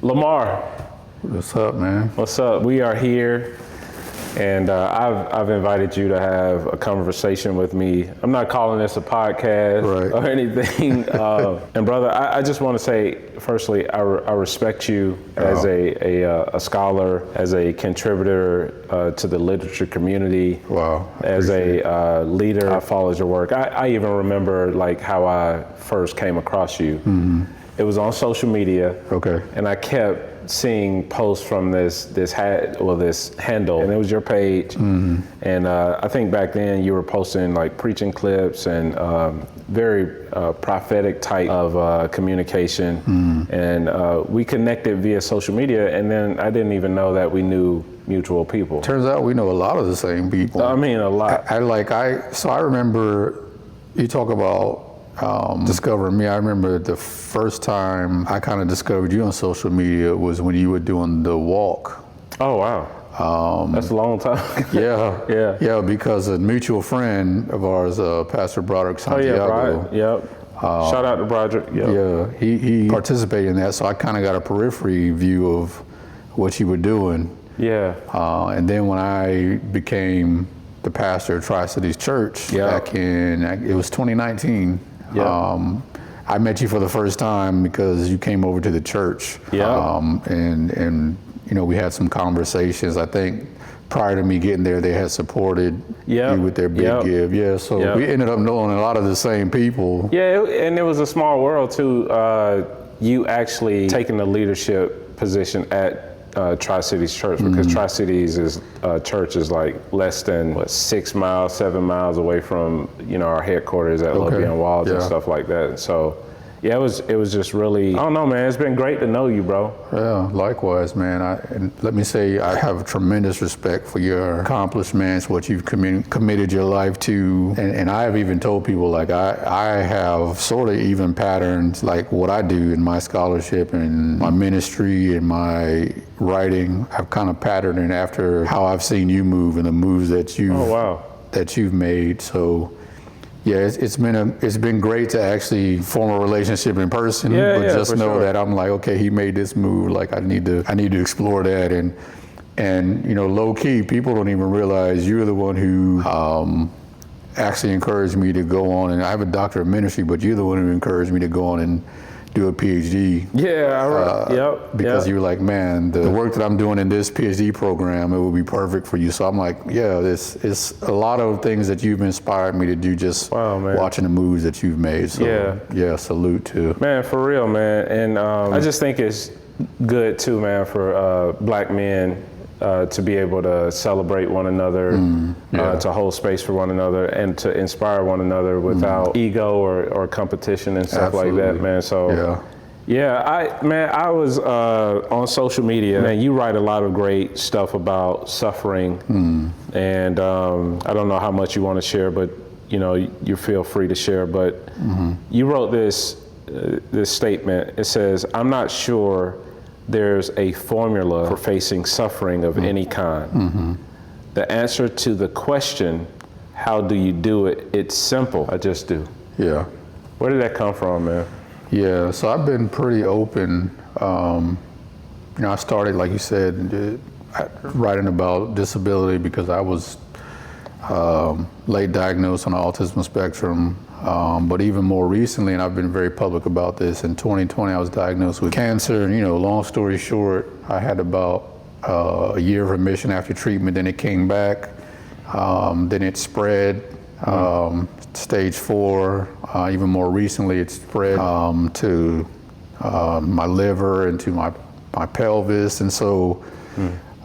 Lamar. What's up, man? What's up? We are here, and I've invited you to have a conversation with me. I'm not calling this a podcast or anything. And brother, I just want to say, firstly, I respect you as a scholar, as a contributor to the literature community. Wow. As a leader, I followed your work. I even remember like how I first came across you. Mm-hmm. It was on social media. Okay. And I kept seeing posts from this handle, and it was your page. Mm-hmm. And I think back then you were posting like preaching clips and very prophetic type of communication. Mm-hmm. And we connected via social media, and then I didn't even know that we knew mutual people. Turns out we know a lot of the same people. I mean, a lot. So I remember you talk about discovering me. I remember the first time I kind of discovered you on social media was when you were doing the walk. Oh, wow. That's a long time. Yeah, because a mutual friend of ours, Pastor Broderick Santiago. Shout out to Broderick. Yeah, he participated in that, so I kind of got a periphery view of what you were doing. Yeah. And then when I became the pastor of Tri-Cities Church back in, it was 2019. I met you for the first time because you came over to the church. And you know, we had some conversations. I think prior to me getting there, they had supported you with their big give. So we ended up knowing a lot of the same people. Yeah, and it was a small world too. You actually taking the leadership position at Tri-Cities Church, because Tri-Cities church is like less than 6 miles, 7 miles away from our headquarters at Lothian Walls and stuff like that. So yeah, it was just really, I don't know, man. It's been great to know you, bro. Yeah, likewise, man. And let me say, I have tremendous respect for your accomplishments, what you've committed your life to. And I have even told people, like, I have sort of even patterns, like what I do in my scholarship and my ministry and my writing. I've kind of patterned it after how I've seen you move and the moves that you've made. So yeah, it's been great to actually form a relationship in person, but just know that I'm like, okay, he made this move, like I need to explore that, and low key, people don't even realize you're the one who actually encouraged me to go on, and I have a doctorate of ministry, but you're the one who encouraged me to go on and do a Ph.D. Because you were like, man, the work that I'm doing in this Ph.D. program, it would be perfect for you. So I'm like, it's a lot of things that you've inspired me to do, just watching the moves that you've made. So salute to. Man, for real, man. And I just think it's good too, man, for black men to be able to celebrate one another, to hold space for one another, and to inspire one another without ego or competition and stuff like that, man. So I was on social media, man. You write a lot of great stuff about suffering, and I don't know how much you want to share, but you feel free to share. But you wrote this statement. It says, "I'm not sure there's a formula for facing suffering of any kind. The answer to the question, how do you do it? It's simple. I just do." Yeah. Where did that come from, man? Yeah, so I've been pretty open. I started, like you said, writing about disability because I was late diagnosed on the autism spectrum. But even more recently, and I've been very public about this, in 2020 I was diagnosed with cancer, and long story short, I had about a year of remission after treatment, then it came back, then it spread, stage 4, even more recently it spread to my liver and to my pelvis, and so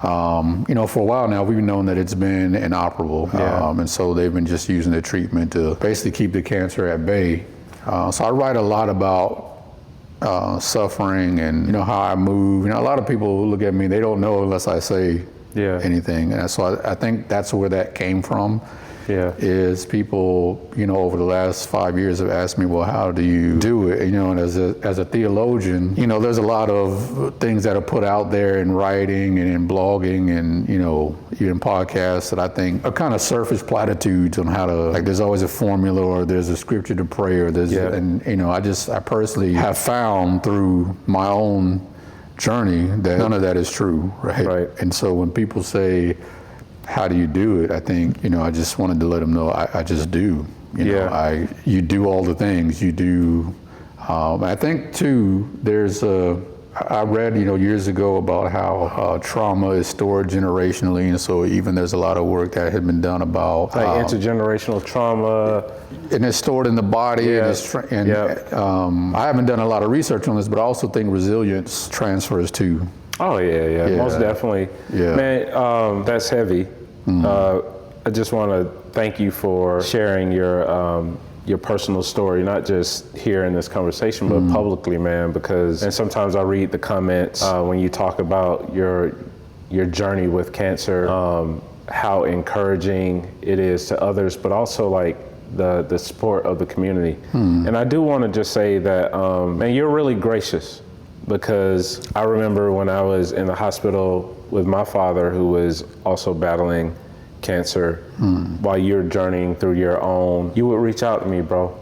for a while now, we've known that it's been inoperable. And so they've been just using the treatment to basically keep the cancer at bay. So I write a lot about suffering and, how I move. A lot of people look at me, they don't know unless I say anything. And so I think that's where that came from. Is people, over the last 5 years have asked me, well, how do you do it? And as a theologian, there's a lot of things that are put out there in writing and in blogging and, even podcasts that I think are kind of surface platitudes on how to, like, there's always a formula or there's a scripture to pray or there's, and, I personally have found through my own journey, that none of that is true, right? Right. And so when people say, how do you do it? I think, I just wanted to let them know I just do. You do all the things you do. I think too, I read, years ago about how trauma is stored generationally, and so even there's a lot of work that had been done about intergenerational trauma, and it's stored in the body. Yeah. And I haven't done a lot of research on this, but I also think resilience transfers too. Oh yeah, most definitely. Yeah. Man, that's heavy. I just want to thank you for sharing your personal story, not just here in this conversation, but publicly, man, and sometimes I read the comments when you talk about your journey with cancer, how encouraging it is to others, but also like the support of the community. And I do want to just say that, man, you're really gracious, because I remember when I was in the hospital with my father, who was also battling cancer, while you're journeying through your own, you would reach out to me, bro.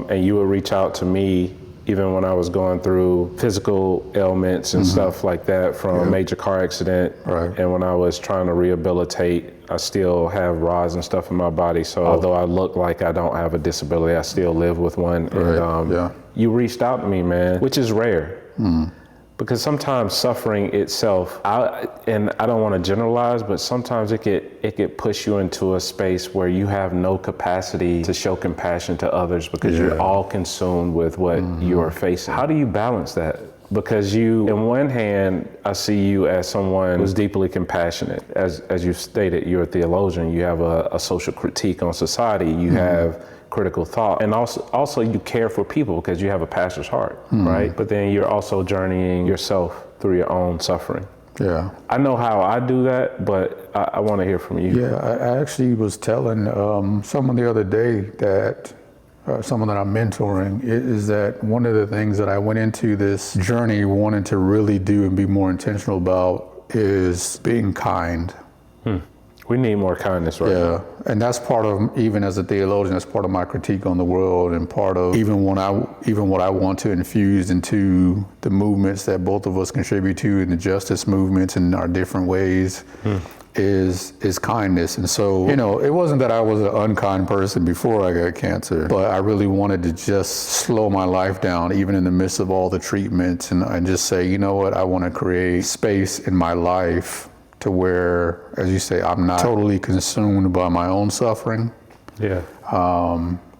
And you would reach out to me even when I was going through physical ailments and stuff like that from a major car accident. Right. And when I was trying to rehabilitate, I still have rods and stuff in my body. So although I look like I don't have a disability, I still live with one. Right. And you reached out to me, man, which is rare. Because sometimes suffering itself, and I don't want to generalize, but sometimes it could push you into a space where you have no capacity to show compassion to others, because you're all consumed with what you are facing. How do you balance that? Because you, in one hand, I see you as someone who's deeply compassionate. As you stated, you're a theologian. You have a social critique on society. You have critical thought, and also you care for people because you have a pastor's heart, right? But then you're also journeying yourself through your own suffering. Yeah. I know how I do that, but I want to hear from you. Yeah, I actually was telling someone the other day that someone that I'm mentoring is that one of the things that I went into this journey wanting to really do and be more intentional about is being kind. We need more kindness, right? Yeah, and that's part of, even as a theologian, that's part of my critique on the world, and part of even what I want to infuse into the movements that both of us contribute to, and the justice movements in our different ways, is kindness. And so, it wasn't that I was an unkind person before I got cancer, but I really wanted to just slow my life down, even in the midst of all the treatments, and just say, you know what, I want to create space in my life to where, as you say, I'm not totally consumed by my own suffering. Yeah.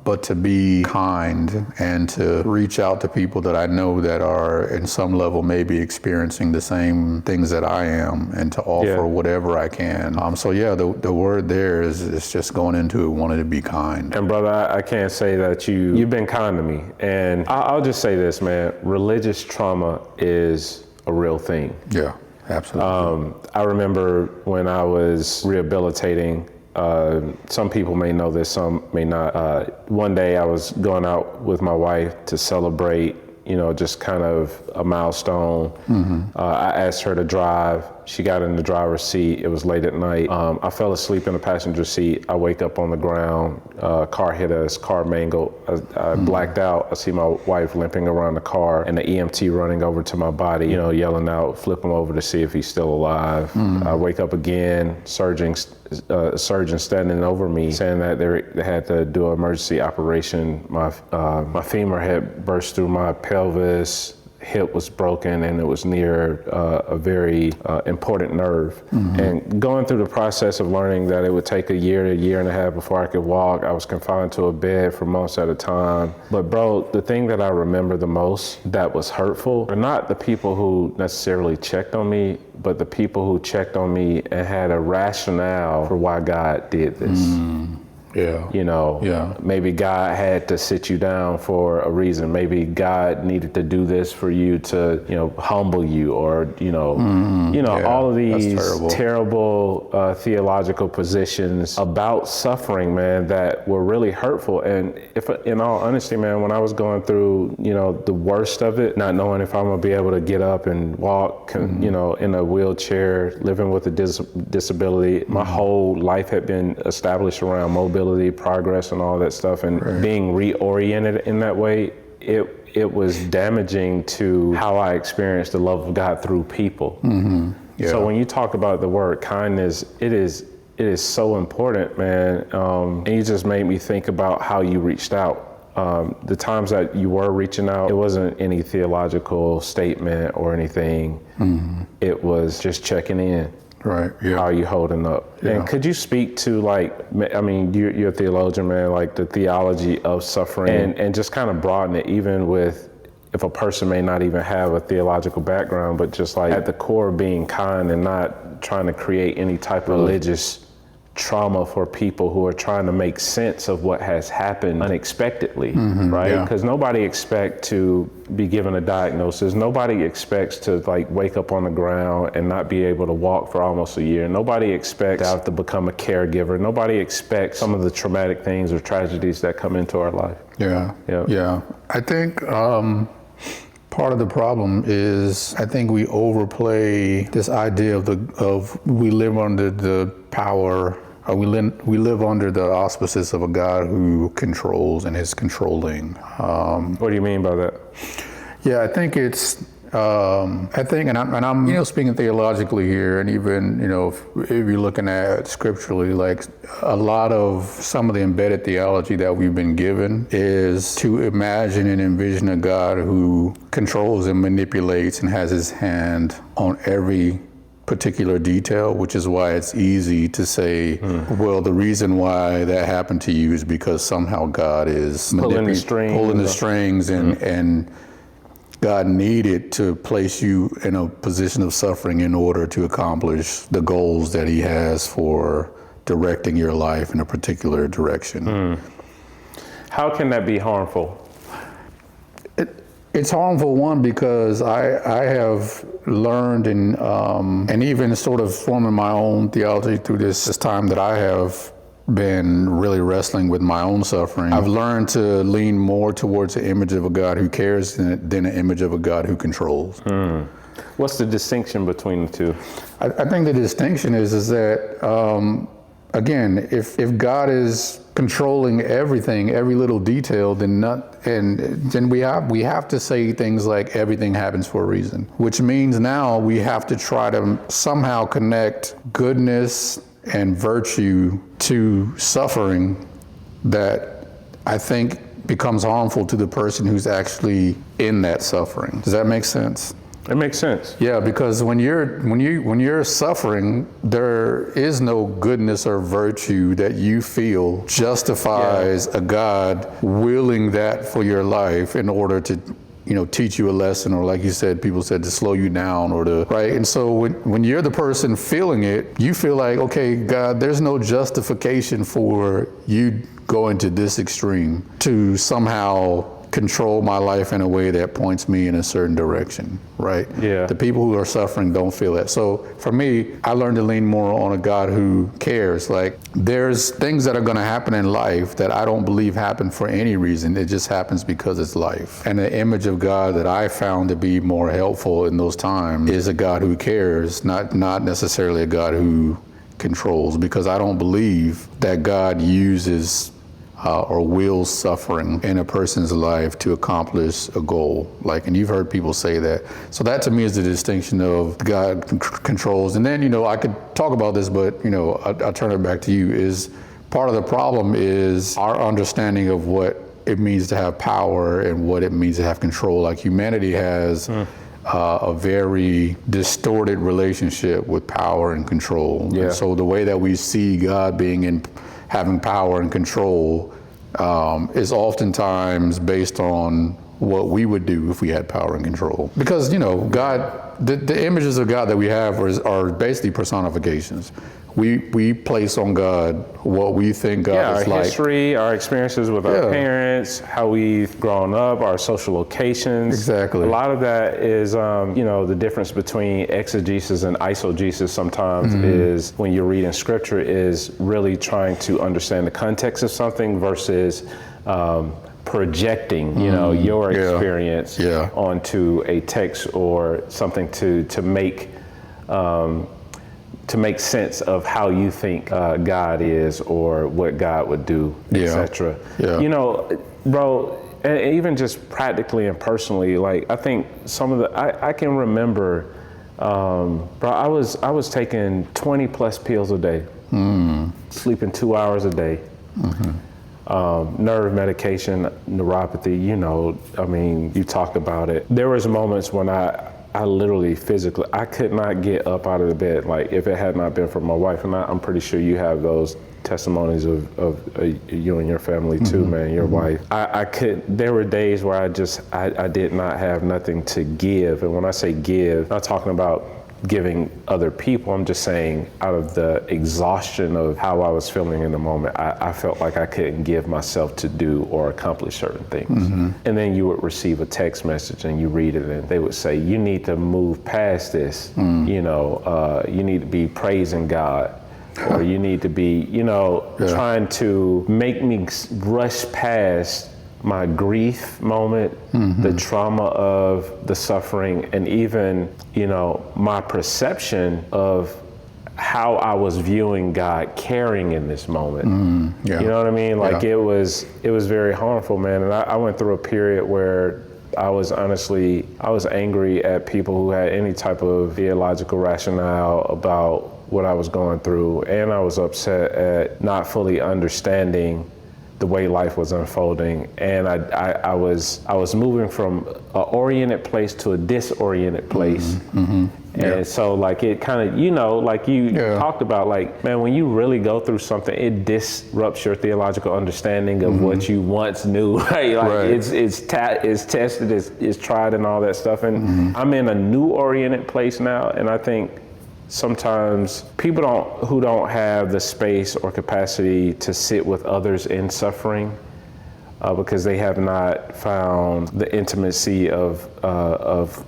But to be kind and to reach out to people that I know that are in some level maybe experiencing the same things that I am, and to offer whatever I can. The word there is just going into it, wanting to be kind. And brother, I can't say that you've been kind to me. And I'll just say this, man, religious trauma is a real thing. Yeah. Absolutely. I remember when I was rehabilitating, some people may know this, some may not. One day I was going out with my wife to celebrate, just kind of a milestone. I asked her to drive. She got in the driver's seat. It was late at night. I fell asleep in the passenger seat. I wake up on the ground. Car hit us, car mangled. I blacked out. I see my wife limping around the car, and the EMT running over to my body, yelling out, flip him over to see if he's still alive. I wake up again, surgeon standing over me, saying that they had to do an emergency operation. My femur had burst through my pelvis. Hip was broken, and it was near a very important nerve. And going through the process of learning that it would take a year and a half before I could walk, I was confined to a bed for months at a time. But bro, the thing that I remember the most that was hurtful are not the people who necessarily checked on me, but the people who checked on me and had a rationale for why God did this. Maybe God had to sit you down for a reason. Maybe God needed to do this for you to, humble you, or, all of these terrible theological positions about suffering, man, that were really hurtful. And if, in all honesty, man, when I was going through, the worst of it, not knowing if I'm gonna be able to get up and walk, in a wheelchair, living with a disability, my whole life had been established around mobility, progress, and all that stuff, and being reoriented in that way, it it was damaging to how I experienced the love of God through people. Yeah. So when you talk about the word kindness, it is so important, man. And you just made me think about how you reached out. The times that you were reaching out, it wasn't any theological statement or anything. It was just checking in. Right. Yeah. How are you holding up? Yeah. And could you speak to, like, I mean, you're a theologian, man, like the theology of suffering, and just kind of broaden it, even with, if a person may not even have a theological background, but just like at the core of being kind and not trying to create any type of religious trauma for people who are trying to make sense of what has happened unexpectedly, right? Because nobody expects to be given a diagnosis. Nobody expects to like wake up on the ground and not be able to walk for almost a year. Nobody expects to have to become a caregiver. Nobody expects some of the traumatic things or tragedies that come into our life. Yeah. I think part of the problem is I think we overplay this idea of we live under the power. We live under the auspices of a God who controls and is controlling. What do you mean by that? Yeah, I think it's. I think, and I'm speaking theologically here, and even if you're looking at scripturally, like a lot of some of the embedded theology that we've been given is to imagine and envision a God who controls and manipulates and has his hand on every particular detail, which is why it's easy to say, well, the reason why that happened to you is because somehow God is pulling the strings, and God needed to place you in a position of suffering in order to accomplish the goals that he has for directing your life in a particular direction. How can that be harmful? It's harmful, one, because I have learned and even sort of forming my own theology through this time that I have been really wrestling with my own suffering. I've learned to lean more towards the image of a God who cares than the image of a God who controls. What's the distinction between the two? I think the distinction is that, again, if God is controlling everything, every little detail, then we have to say things like everything happens for a reason, which means now we have to try to somehow connect goodness and virtue to suffering that I think becomes harmful to the person who's actually in that suffering. Does that make sense? It makes sense. Yeah, because when you're suffering, there is no goodness or virtue that you feel justifies a God willing that for your life in order to teach you a lesson, or like you said, people said, to slow you down, or to, right? And so when you're the person feeling it, you feel like, okay, God, there's no justification for you going to this extreme to somehow control my life in a way that points me in a certain direction, right? Yeah. The people who are suffering don't feel that. So for me, I learned to lean more on a God who cares. Like, there's things that are going to happen in life that I don't believe happen for any reason. It just happens because it's life. And the image of God that I found to be more helpful in those times is a God who cares, not necessarily a God who controls, because I don't believe that God uses or wills suffering in a person's life to accomplish a goal. And you've heard people say that. So that to me is the distinction of God controls. And then, I could talk about this, but, I'll turn it back to you, is part of the problem is our understanding of what it means to have power and what it means to have control. Like, humanity has a very distorted relationship with power and control. Yeah. And so the way that we see God having power and control is oftentimes based on what we would do if we had power and control. Because, God, the images of God that we have are basically personifications. We place on God what we think God is like. Our history, our experiences with our parents, how we've grown up, our social locations. Exactly. A lot of that is, the difference between exegesis and eisegesis sometimes is, when you're reading scripture, is really trying to understand the context of something versus projecting, your experience onto a text or something to make sense of how you think God is or what God would do, etc. Yeah. Bro, and even just practically and personally, like I think some of I can remember, bro, I was taking 20 plus pills a day, sleeping 2 hours a day, nerve medication, neuropathy, you know, I mean, you talked about it. There was moments when I literally physically, I could not get up out of the bed, like if it had not been for my wife, and I'm pretty sure you have those testimonies of you and your family too, man, your wife. There were days where I did not have nothing to give. And when I say give, I'm not talking about giving other people, I'm just saying out of the exhaustion of how I was feeling in the moment, I felt like I couldn't give myself to do or accomplish certain things. And then you would receive a text message and you read it and they would say, you need to move past this, you know, you need to be praising God. Or you need to be, you know, trying to make me rush past my grief moment, the trauma of the suffering, and even, you know, my perception of how I was viewing God caring in this moment. You know what I mean? Like it was very harmful, man. And I went through a period where I was angry at people who had any type of theological rationale about what I was going through, and I was upset at not fully understanding the way life was unfolding, and I was moving from an oriented place to a disoriented place, and so like it kind of, you know, like you talked about, like, man, when you really go through something, it disrupts your theological understanding of what you once knew, right? Like it's tested, it's tried, and all that stuff, and I'm in a new oriented place now, and I think sometimes people who don't have the space or capacity to sit with others in suffering because they have not found the intimacy of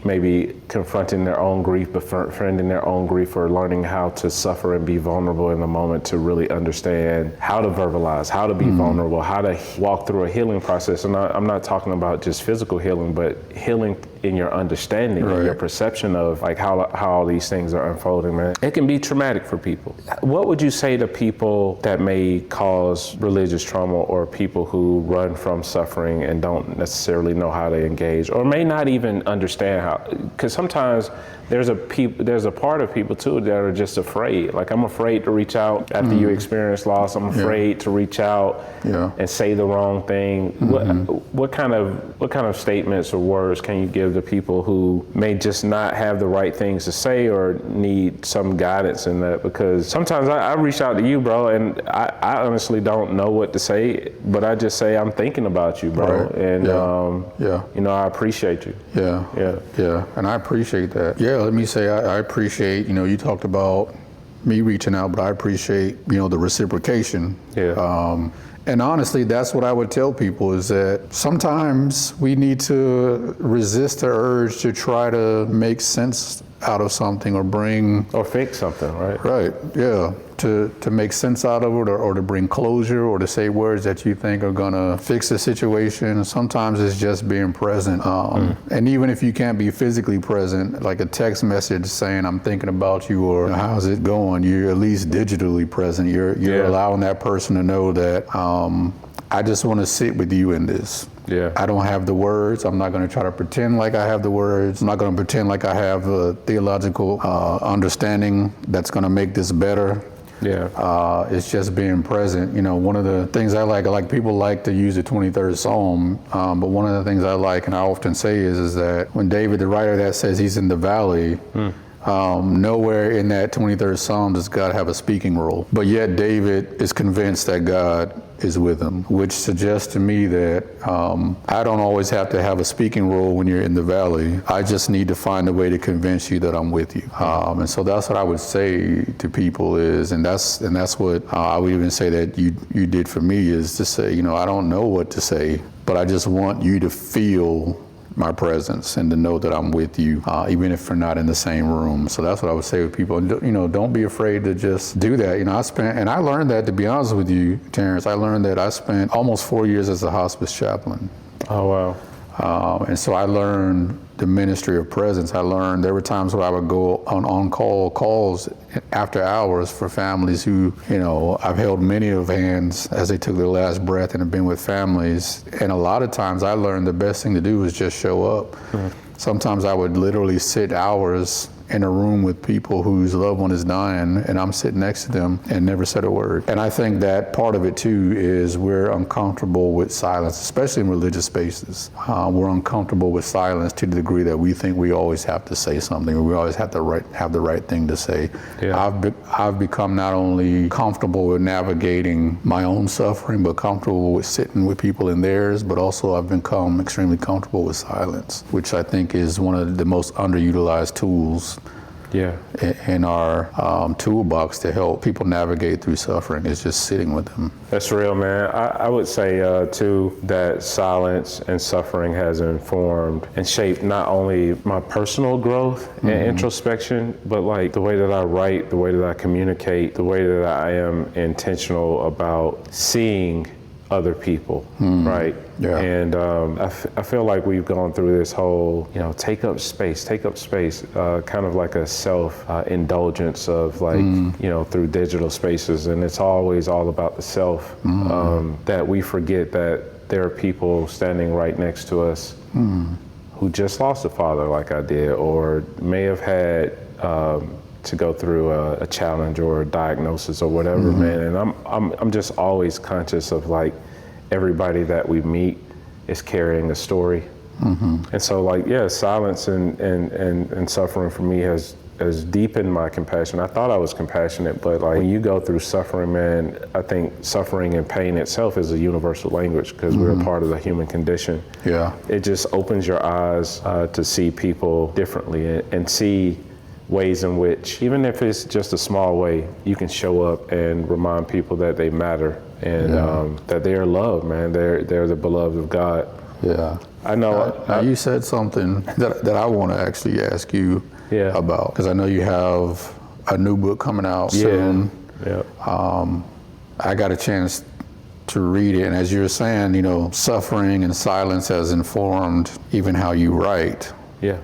maybe confronting their own grief, befriending their own grief, or learning how to suffer and be vulnerable in the moment to really understand how to verbalize, how to be vulnerable, how to walk through a healing process. And I'm not talking about just physical healing, but healing in your understanding and your perception of like how all these things are unfolding, man. It can be traumatic for people. What would you say to people that may cause religious trauma, or people who run from suffering and don't necessarily know how to engage, or may not even understand how? Because sometimes there's a part of people too that are just afraid. Like, I'm afraid to reach out after you experience loss. I'm afraid to reach out and say the wrong thing. What kind of statements or words can you give to people who may just not have the right things to say or need some guidance in that? Because sometimes I reach out to you, bro, and I honestly don't know what to say, but I just say I'm thinking about you, bro, and you know, I appreciate you. And I appreciate that. Let me say I appreciate, you know, you talked about me reaching out, but I appreciate, you know, the reciprocation. And honestly, that's what I would tell people, is that sometimes we need to resist the urge to try to make sense out of something, or fix something, right? To make sense out of it, or to bring closure, or to say words that you think are gonna fix the situation. Sometimes it's just being present. And even if you can't be physically present, like a text message saying, I'm thinking about you, or how's it going? You're at least digitally present. You're allowing that person to know that I just wanna sit with you in this. I don't have the words. I'm not going to try to pretend like I have the words. I'm not going to pretend like I have a theological understanding that's going to make this better. It's just being present. You know, one of the things I like people like to use the 23rd Psalm, but one of the things I like, and I often say, is that when David, the writer that says he's in the valley, nowhere in that 23rd Psalm does God have a speaking role. But yet David is convinced that God is with him, which suggests to me that I don't always have to have a speaking role when you're in the valley. I just need to find a way to convince you that I'm with you. And so that's what I would say to people is, and that's what I would even say that you did for me, is to say, you know, I don't know what to say, but I just want you to feel my presence and to know that I'm with you, even if we're not in the same room. So that's what I would say with people. You know, don't be afraid to just do that. You know, I learned that, to be honest with you, Terrence, I learned that I spent almost 4 years as a hospice chaplain. Oh, wow. And so I learned the ministry of presence. I learned there were times where I would go on-call calls after hours for families who, I've held many of hands as they took their last breath and have been with families. And a lot of times I learned the best thing to do was just show up. Mm-hmm. Sometimes I would literally sit hours in a room with people whose loved one is dying, and I'm sitting next to them and never said a word. And I think that part of it too is we're uncomfortable with silence, especially in religious spaces. We're uncomfortable with silence to the degree that we think we always have to say something, or we always have the right thing to say. Yeah. I've become not only comfortable with navigating my own suffering, but comfortable with sitting with people in theirs, but also I've become extremely comfortable with silence, which I think is one of the most underutilized tools in our toolbox to help people navigate through suffering, is just sitting with them. That's real, man. I would say too that silence and suffering has informed and shaped not only my personal growth and introspection, but like the way that I write, the way that I communicate, the way that I am intentional about seeing other people, right? Yeah. And I feel like we've gone through this whole, take up space, kind of like a self-indulgence of like, through digital spaces. And it's always all about the self, that we forget that there are people standing right next to us who just lost a father like I did, or may have had to go through a challenge or a diagnosis or whatever, man. And I'm just always conscious of like everybody that we meet is carrying a story. And so like, silence and suffering for me has deepened my compassion. I thought I was compassionate, but like when you go through suffering, man, I think suffering and pain itself is a universal language because we're a part of the human condition. Yeah. It just opens your eyes to see people differently and see ways in which, even if it's just a small way, you can show up and remind people that they matter and that they are loved, man. They're the beloved of God. Yeah. I know. Now you said something that I want to actually ask you about, because I know you have a new book coming out soon. Yeah. I got a chance to read it, and as you were saying, suffering and silence has informed even how you write. Yeah.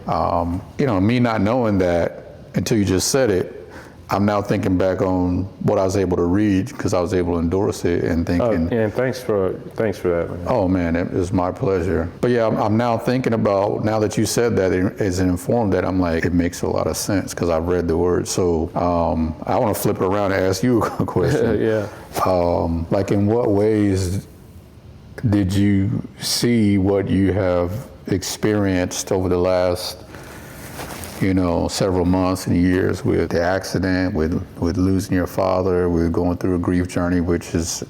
Me not knowing that until you just said it, I'm now thinking back on what I was able to read because I was able to endorse it and thinking. And thanks for that, man. Oh man, it was my pleasure. But yeah, I'm now thinking about, now that you said that, it's informed that, I'm like, it makes a lot of sense because I've read the word. So I want to flip it around and ask you a question. Like, in what ways did you see what you have experienced over the last several months and years with the accident, with losing your father, with going through a grief journey, which is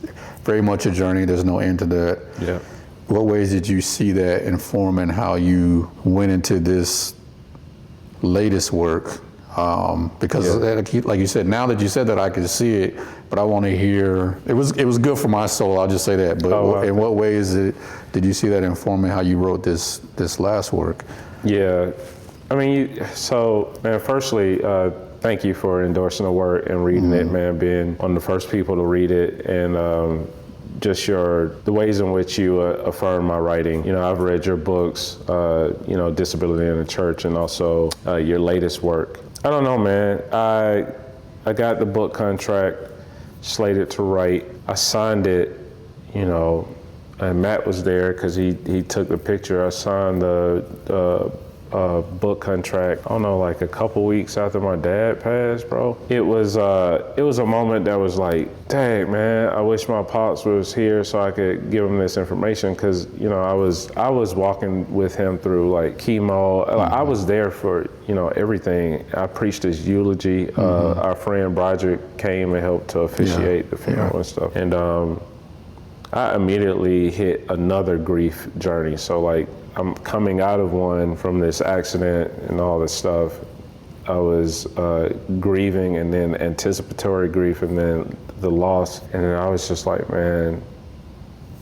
very much a journey. There's no end to that. Yeah. What ways did you see that informing how you went into this latest work? Because like you said, now that you said that, I can see it, but I want to hear, it was good for my soul, I'll just say that. But in what ways did you see that informing how you wrote this last work? Yeah. I mean, man, firstly, thank you for endorsing the work and reading it, man, being one of the first people to read it, and just the ways in which you affirm my writing. I've read your books, Disability in the Church, and also your latest work. I don't know, man. I got the book contract, slated to write. I signed it, and Matt was there because he took the picture. I signed the book contract, I don't know, like a couple weeks after my dad passed, bro. It was a moment that was like, dang, man, I wish my pops was here so I could give him this information, because I was walking with him through like chemo. I was there for everything. I preached his eulogy. Our friend Broderick came and helped to officiate the funeral and stuff. And I immediately hit another grief journey. So like, I'm coming out of one from this accident and all this stuff. I was grieving, and then anticipatory grief, and then the loss. And then I was just like, man,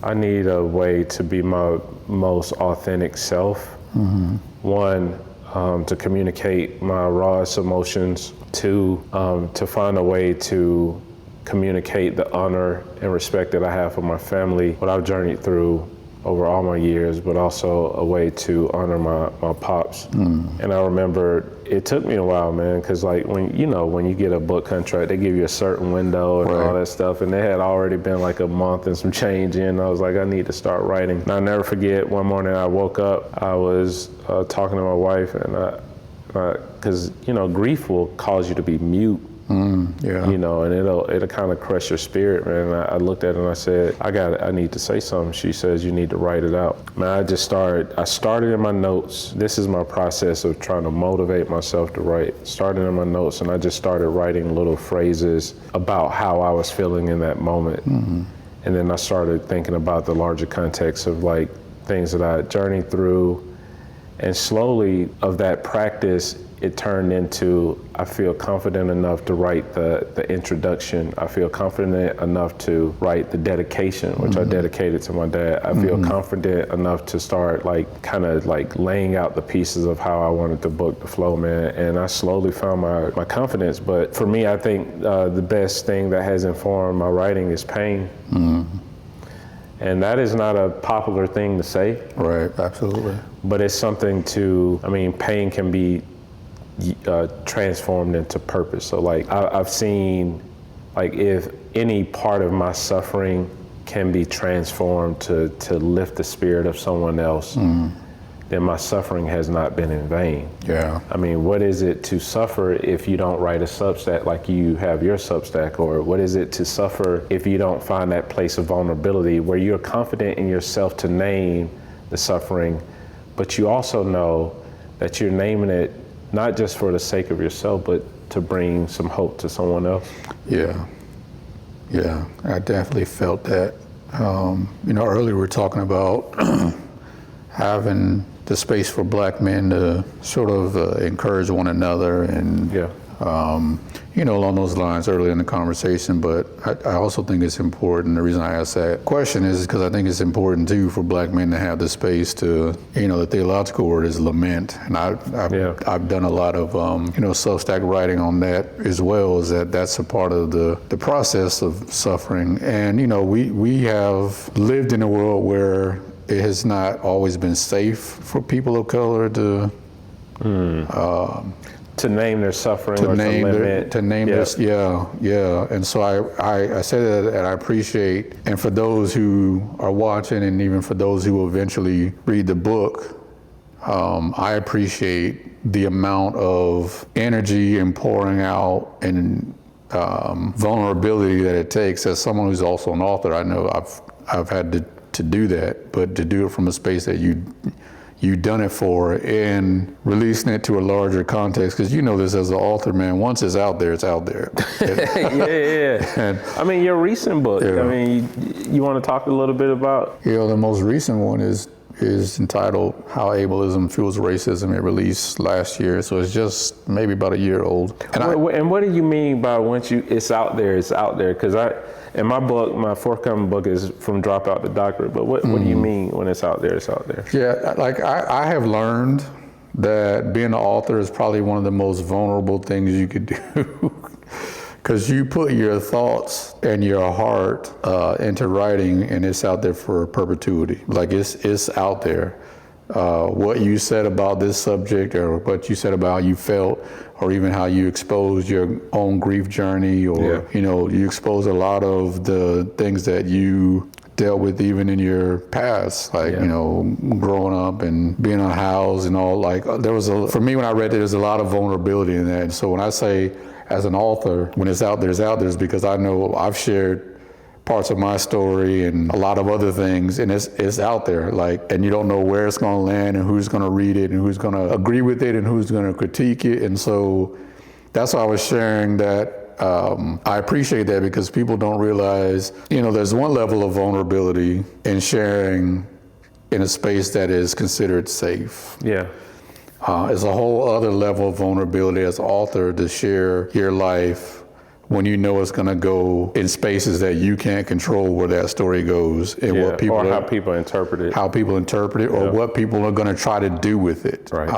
I need a way to be my most authentic self. One, to communicate my rawest emotions. Two, to find a way to communicate the honor and respect that I have for my family, what I've journeyed through over all my years, but also a way to honor my pops. And I remember it took me a while, man, because like when you get a book contract, they give you a certain window and all that stuff, and they had already been like a month and some change in. I was like, I need to start writing. And I'll never forget, one morning I woke up, I was talking to my wife, and because grief will cause you to be mute. And it'll kind of crush your spirit, man. And I looked at it and I said, I need to say something. She says, you need to write it out. Man, I started in my notes. This is my process of trying to motivate myself to write. Started in my notes, and I just started writing little phrases about how I was feeling in that moment. And then I started thinking about the larger context of like things that I journeyed through. And slowly of that practice, it turned into, I feel confident enough to write the introduction. I feel confident enough to write the dedication, which I dedicated to my dad. I feel confident enough to start kind of laying out the pieces of how I wanted the book to flow, man. And I slowly found my confidence. But for me, I think the best thing that has informed my writing is pain. And that is not a popular thing to say. Right, absolutely. But it's something pain can be transformed into purpose. So I've seen if any part of my suffering can be transformed to lift the spirit of someone else, then my suffering has not been in vain. Yeah. I mean, what is it to suffer if you don't write a Substack like you have your Substack? Or what is it to suffer if you don't find that place of vulnerability where you're confident in yourself to name the suffering, but you also know that you're naming it not just for the sake of yourself, but to bring some hope to someone else? Yeah, I definitely felt that. Earlier we were talking about having the space for Black men to sort of encourage one another and, along those lines earlier in the conversation. But I also think it's important. The reason I asked that question is because I think it's important too for Black men to have the space to, the theological word is lament. And I've done a lot of, Substack writing on that as well, is that's a part of the process of suffering. And, we have lived in a world where it has not always been safe for people of color to name their suffering, to name this, and so I say that, and I appreciate, and for those who are watching, and even for those who will eventually read the book, I appreciate the amount of energy and pouring out and vulnerability that it takes. As someone who's also an author, I know I've had to do that, but to do it from a space that you've done it for and releasing it to a larger context, because this as an author, man, once it's out there, it's out there. And, your recent book, you want to talk a little bit about? The most recent one is entitled How Ableism Fuels Racism. It released last year, so it's just maybe about a year old. And what do you mean by once it's out there, it's out there? Because in my book, my forthcoming book is From Dropout to Doctorate, but what do you mean when it's out there, it's out there? Yeah, I have learned that being an author is probably one of the most vulnerable things you could do. Because you put your thoughts and your heart into writing, and it's out there for perpetuity. It's out there. What you said about this subject, or what you said about how you felt, or even how you exposed your own grief journey, or you exposed a lot of the things that you dealt with even in your past, growing up and being unhoused and all. For me, when I read it, there's a lot of vulnerability in that. And so when I say, as an author, when it's out there, is because I know I've shared parts of my story and a lot of other things, and it's out there, and you don't know where it's gonna land and who's gonna read it and who's gonna agree with it and who's gonna critique it. And so that's why I was sharing that. I appreciate that, because people don't realize, there's one level of vulnerability in sharing in a space that is considered safe. Yeah. It's a whole other level of vulnerability as an author to share your life when you know it's going to go in spaces that you can't control where that story goes, and what people how people interpret it, or what people are going to try to do with it. Right.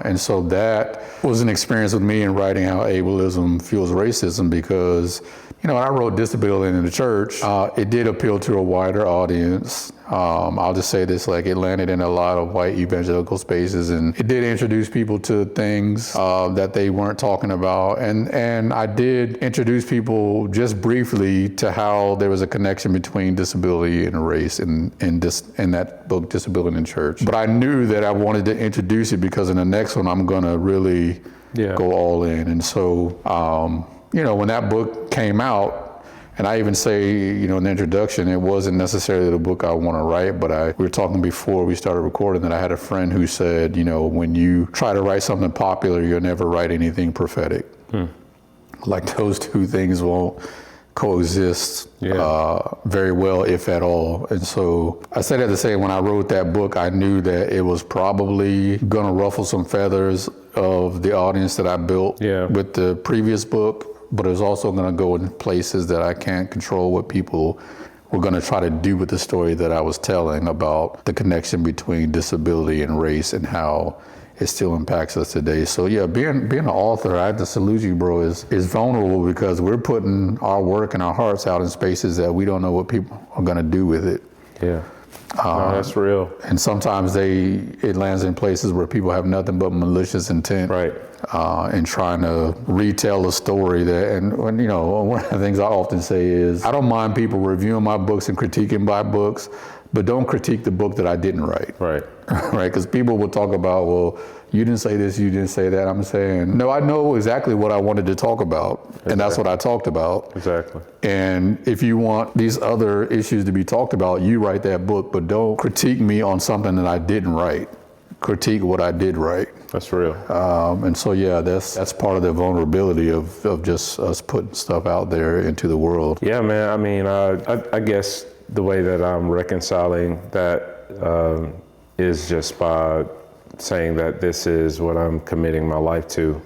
And so that was an experience with me in writing How Ableism Fuels Racism, because when I wrote Disability in the Church, it did appeal to a wider audience. I'll just say this, like it landed in a lot of white evangelical spaces, and it did introduce people to things that they weren't talking about. And I did introduce people just briefly to how there was a connection between disability and race in that book, Disability in the Church. But I knew that I wanted to introduce it because in the next one, I'm gonna really go all in. And so, when that book came out, and I even say, in the introduction, it wasn't necessarily the book I want to write, but we were talking before we started recording that I had a friend who said, when you try to write something popular, you'll never write anything prophetic. Like those two things won't coexist very well, if at all. And so I say that to say when I wrote that book, I knew that it was probably going to ruffle some feathers of the audience that I built with the previous book. But it was also going to go in places that I can't control what people were going to try to do with the story that I was telling about the connection between disability and race and how it still impacts us today. So being an author, I have to salute you, bro, is vulnerable because we're putting our work and our hearts out in spaces that we don't know what people are going to do with it. Yeah. No, that's real. And sometimes it lands in places where people have nothing but malicious intent. Right. And trying to retell a story and one of the things I often say is, I don't mind people reviewing my books and critiquing my books, but don't critique the book that I didn't write. Right. Right, because people will talk about, well, you didn't say this, you didn't say that. I'm saying, no, I know exactly what I wanted to talk about, and that's what I talked about. Exactly. And if you want these other issues to be talked about, you write that book, but don't critique me on something that I didn't write. Critique what I did write. That's real. And so, that's part of the vulnerability of just us putting stuff out there into the world. Yeah, man. I mean, I guess the way that I'm reconciling that is just by saying that this is what I'm committing my life to.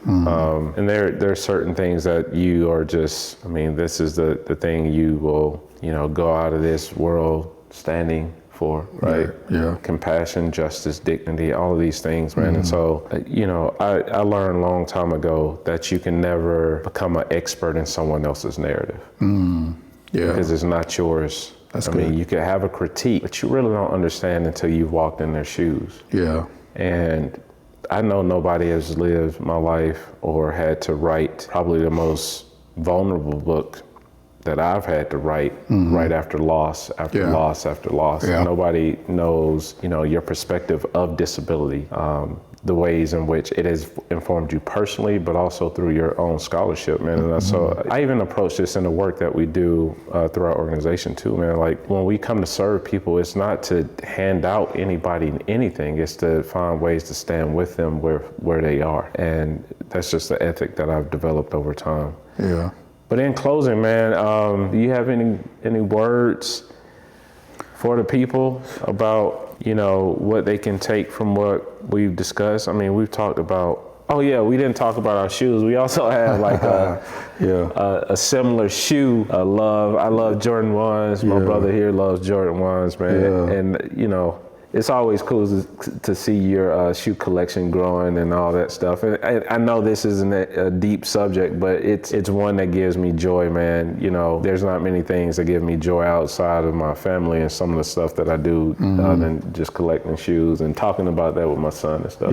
And there are certain things that you are just, this is the thing you will, go out of this world standing for, right? Yeah. Compassion, justice, dignity, all of these things, man. And so, I learned a long time ago that you can never become an expert in someone else's narrative. Because it's not yours. You could have a critique, but you really don't understand until you've walked in their shoes. Yeah. And I know nobody has lived my life or had to write probably the most vulnerable book that I've had to write right after loss, after loss, after loss. Yeah. Nobody knows, your perspective of disability, the ways in which it has informed you personally, but also through your own scholarship, man. And so I even approach this in the work that we do through our organization too, man. Like when we come to serve people, it's not to hand out anybody anything, it's to find ways to stand with them where they are. And that's just the ethic that I've developed over time. Yeah. But in closing, man, do you have any words for the people about, what they can take from what we've discussed? We've talked about, we didn't talk about our shoes. We also have like a similar shoe love. I love Jordan 1s. My brother here loves Jordan 1s, man. And, it's always cool to see your shoe collection growing and all that stuff. And I know this isn't a deep subject, but it's one that gives me joy, man. There's not many things that give me joy outside of my family and some of the stuff that I do than just collecting shoes and talking about that with my son and stuff.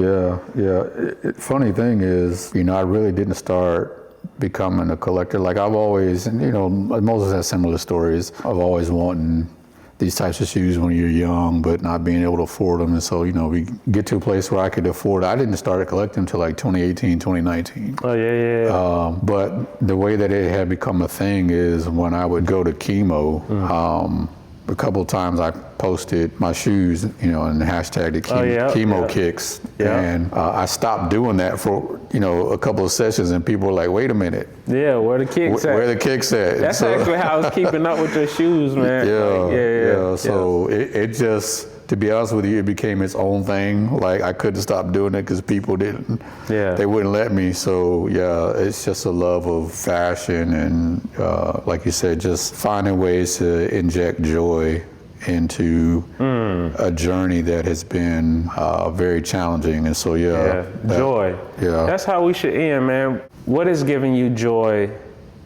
Funny thing is, I really didn't start becoming a collector. Like I've always, Moses has similar stories of always wanting these types of shoes when you're young, but not being able to afford them. And so, we get to a place where I could afford it. I didn't start collecting until like 2018, 2019. Oh, yeah. But the way that it had become a thing is when I would go to chemo, a couple of times I posted my shoes, and hashtag the chemo kicks. Yeah. And I stopped doing that for, a couple of sessions, and people were like, wait a minute. Yeah, where the kicks at? Where the kicks at? That's actually how I was keeping up with your shoes, man. So it just, to be honest with you, it became its own thing. Like I couldn't stop doing it because people didn't. Yeah. They wouldn't let me. So it's just a love of fashion and, like you said, just finding ways to inject joy into a journey that has been very challenging. And so joy. Yeah. That's how we should end, man. What is giving you joy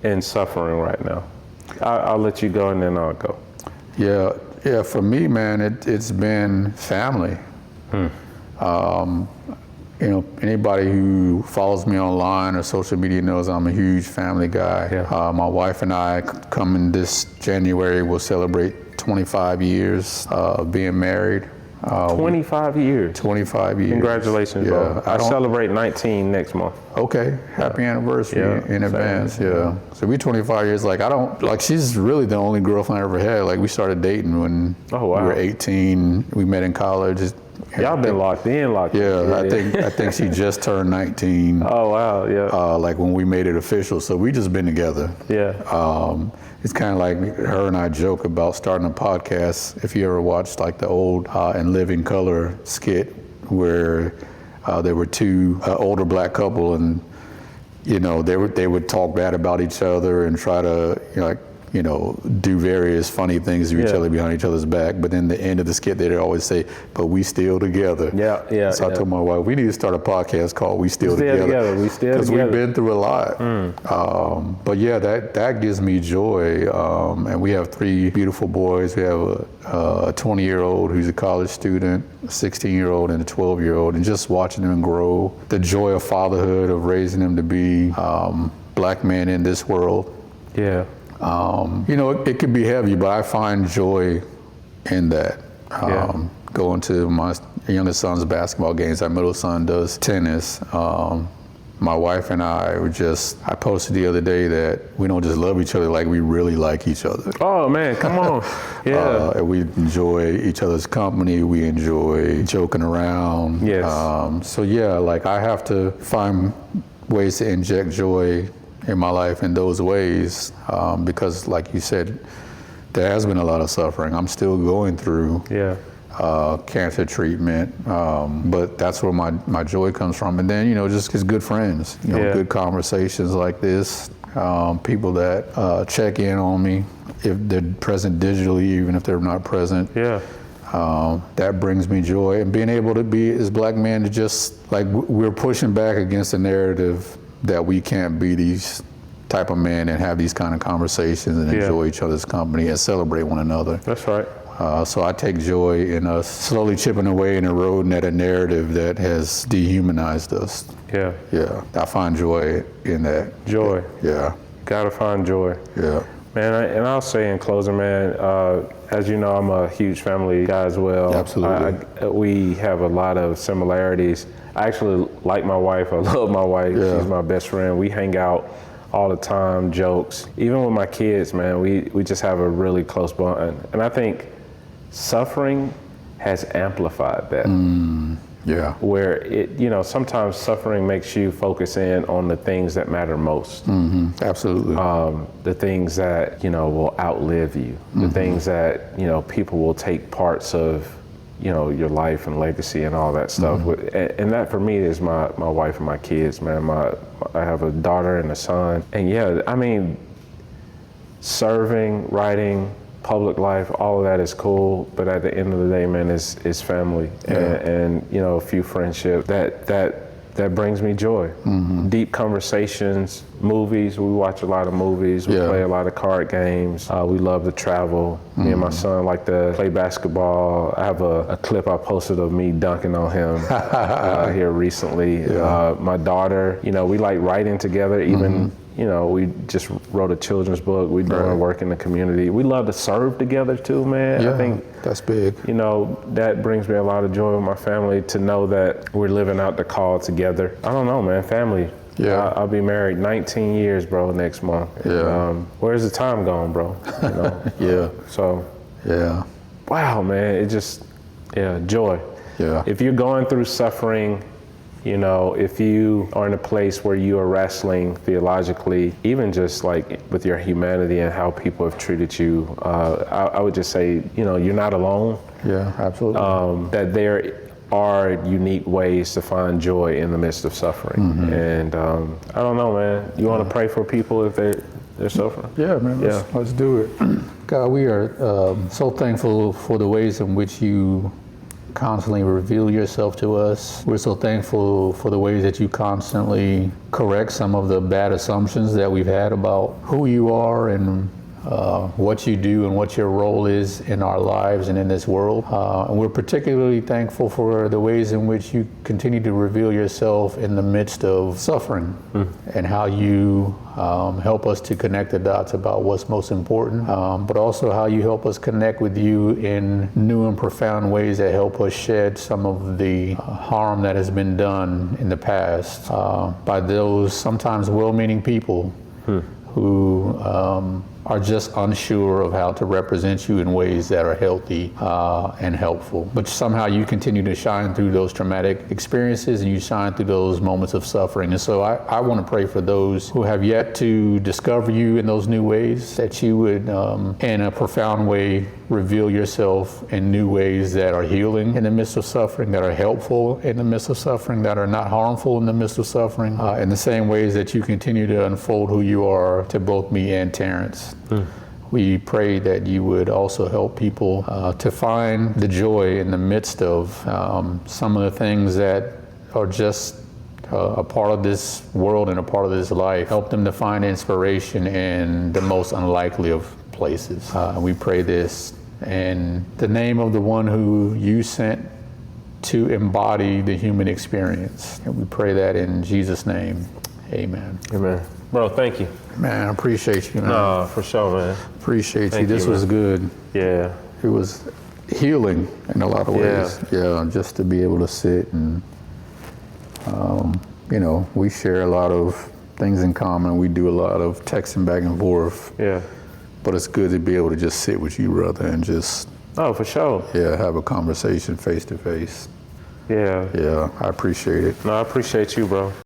in suffering right now? I'll let you go and then I'll go. Yeah. For me, man, it's been family. Anybody who follows me online or social media knows I'm a huge family guy. Yeah. My wife and I, coming this January, will celebrate 25 years of being married. 25 years. 25 years. Congratulations, bro. I celebrate 19 next month. Okay, happy anniversary in advance. Yeah. So we 25 years. She's really the only girlfriend I ever had. Like, we started dating when we were 18. We met in college. Y'all been locked in. Yeah, I think she just turned 19. Oh wow, yeah. Like when we made it official. So we just been together. Yeah. It's kind of like her and I joke about starting a podcast. If you ever watched like the old In Living Color skit where there were two older black couple, and they would talk bad about each other and try to do various funny things to each other behind each other's back. But then the end of the skit, they'd always say, "But we still together." Yeah. So I told my wife, we need to start a podcast called "We Still Together." We still together. Because we've been through a lot. But yeah, that gives me joy. And we have 3 beautiful boys. We have a 20-year-old who's a college student, a 16-year-old, and a 12-year-old. And just watching them grow, the joy of fatherhood, of raising them to be black men in this world. Yeah. It could be heavy, but I find joy in that. Going to my youngest son's basketball games. Our middle son does tennis. My wife and I I posted the other day that we don't just love each other, like we really like each other. Oh man, come on. Yeah. And we enjoy each other's company. We enjoy joking around. Yes. I have to find ways to inject joy in my life in those ways, because like you said, there has been a lot of suffering. I'm still going through cancer treatment, but that's where my joy comes from. And then, just good friends, good conversations like this, people that check in on me if they're present digitally, even if they're not present. Yeah. That brings me joy. And being able to be, as black men, to just, we're pushing back against the narrative that we can't be these type of men and have these kind of conversations and enjoy each other's company and celebrate one another. That's right. So I take joy in us slowly chipping away and eroding at a narrative that has dehumanized us. Yeah. Yeah. I find joy in that. Joy. Yeah. Gotta find joy. Yeah. Man, and I'll say in closing, man, as you know, I'm a huge family guy as well. Absolutely. We have a lot of similarities. I actually like my wife. I love my wife. Yeah. She's my best friend. We hang out all the time, jokes. Even with my kids, man, we just have a really close bond. And I think suffering has amplified that. Yeah. Where sometimes suffering makes you focus in on the things that matter most. Absolutely. The things that, will outlive you. The things that, people will take parts of, your life and legacy and all that stuff. And that for me is my wife and my kids, man. I have a daughter and a son. And serving, writing, public life, all of that is cool. But at the end of the day, man, it's family and a few friendships that brings me joy. Deep conversations, movies. We watch a lot of movies. We play a lot of card games. We love to travel. Me and my son like to play basketball. I have a clip I posted of me dunking on him here recently. My daughter, we like writing together. Even we just wrote a children's book. We doing work in the community. We love to serve together too, man. Yeah, I think that's big. That brings me a lot of joy with my family to know that we're living out the call together. I don't know, man, family. Yeah. I'll be married 19 years, bro, next month. Yeah. Where's the time going, bro? Yeah. So. Yeah. Wow, man, it just, joy. Yeah. If you're going through suffering, if you are in a place where you are wrestling theologically, even just like with your humanity and how people have treated you, I would just say, you're not alone. Yeah, absolutely. That there are unique ways to find joy in the midst of suffering. And I don't know, man. You want to pray for people if they're suffering? Yeah, man. Let's do it. God, we are so thankful for the ways in which you constantly reveal yourself to us. We're so thankful for the ways that you constantly correct some of the bad assumptions that we've had about who you are and what you do and what your role is in our lives and in this world. And we're particularly thankful for the ways in which you continue to reveal yourself in the midst of suffering and how you help us to connect the dots about what's most important, but also how you help us connect with you in new and profound ways that help us shed some of the harm that has been done in the past by those sometimes well-meaning people who are just unsure of how to represent you in ways that are healthy and helpful. But somehow you continue to shine through those traumatic experiences and you shine through those moments of suffering. And so I want to pray for those who have yet to discover you in those new ways, that you would, in a profound way, reveal yourself in new ways that are healing in the midst of suffering, that are helpful in the midst of suffering, that are not harmful in the midst of suffering, in the same ways that you continue to unfold who you are to both me and Terrence. We pray that you would also help people to find the joy in the midst of some of the things that are just a part of this world and a part of this life. Help them to find inspiration in the most unlikely of places. We pray this in the name of the one who you sent to embody the human experience. And we pray that in Jesus' name. Amen. Amen. Bro, thank you. Man, I appreciate you, man. No, for sure, man. Appreciate you. This was good. Yeah. It was healing in a lot of ways. Yeah, just to be able to sit and, you know, we share a lot of things in common. We do a lot of texting back and forth. Yeah. But it's good to be able to just sit with you, brother, and just, oh, for sure. Yeah, have a conversation face to face. Yeah. Yeah, I appreciate it. No, I appreciate you, bro.